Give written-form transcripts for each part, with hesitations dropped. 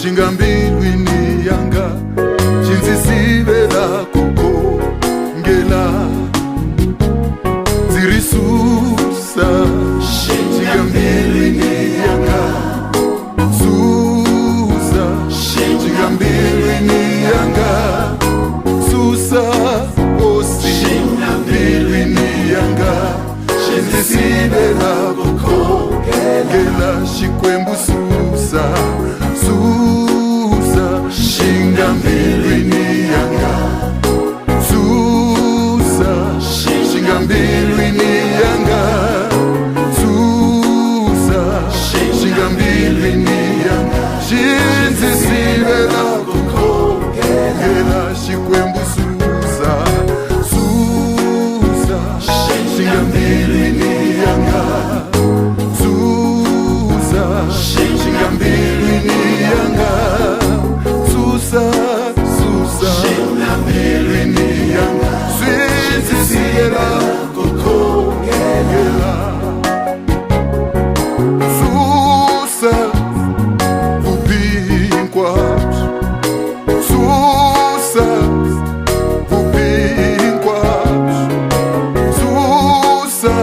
Shinga mbilwini yanga chinzisibela kukongela zirisusa. Shinga mbilwini yanga susa. Shinga mbilwini yanga susa osi. Shinga mbilwini yanga chinzisibela kukongela shikwembu susa. Shinga mbilwini yanga susa. Shinga mbilwini yanga susa. Shinga mbilwini yanga chinzisibela kukongela shikwembu susa. Susa. Shinga mbilwini yanga susa. Shinga mbilwini yanga susa. Shinga mbilwini yanga chinzisibela kukongela susa. Vubinkwathi susa. Vubinkwathi susa.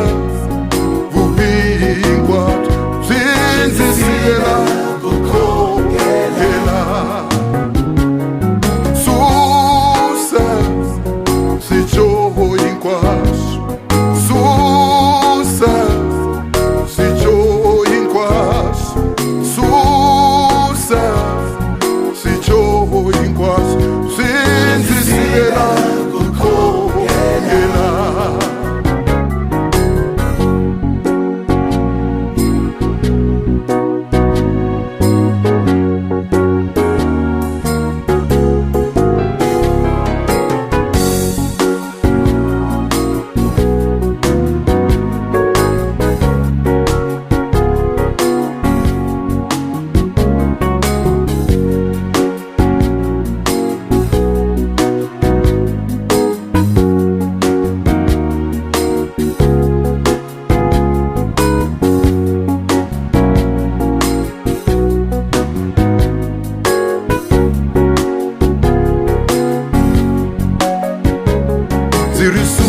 Vubinkwathi chinzisibela kukongela susa. Sijoho inkwathi susa. Sijoho inkwathi susa. Sijoho inkwathi chinzisibela kukongela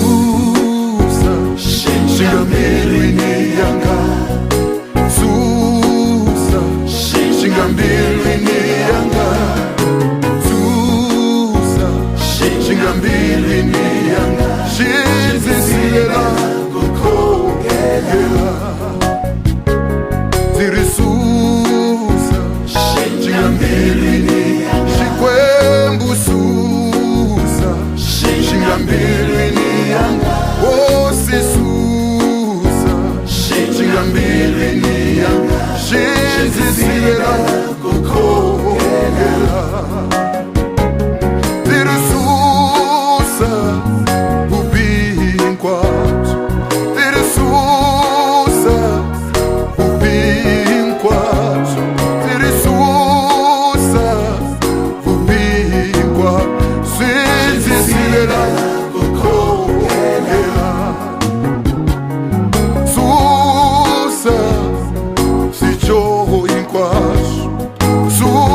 zirisusa. Shinga mbilwini yanga susa. Shinga mbilwini yanga susa. Shinga mbilwini yanga chinzisibela kukongela zirisusa. Shinga mbilwini shikwembu susa. Shinga mbilwini yanga osi susa. Shinga mbilwini yanga chinzisibela kukongela zirisusa. Vubinkwathi zirisusa. Vubinkwathi zirisusa. Vubinkwathi chinzisibela kukongela susa. Sijoho inkwathi susa.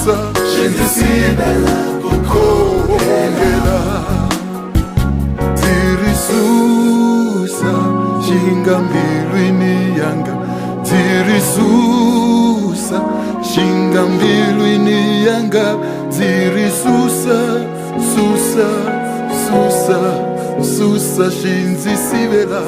shinzisibela kukongela tirisusa shingambilwini yanga tirisusa shingambilwini yanga tirisusa susa susa susa shinzisibela